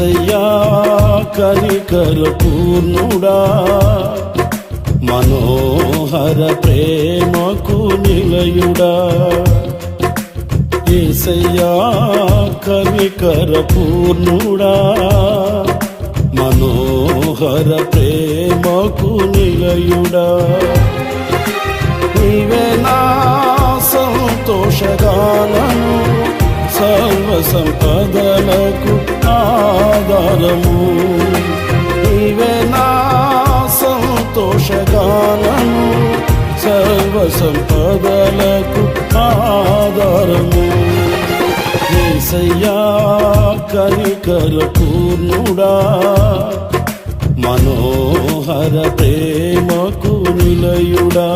యేసయ్యా కనికర పూర్ణుడా, మనోహర ప్రేమకు నిలయుడా. యేసయ్యా కనికర పూర్ణుడా, మనోహర ప్రేమకు నిలయుడా. నీవే నా సంతోషగానము, సర్వ సంపదలకు ఆధారము. నీవే నా సంతోషగానము, సర్వ సంపదలకు ఆధారము. యేసయ్యా కనికర పూర్ణుడా, మనోహర ప్రేమకు నిలయుడా.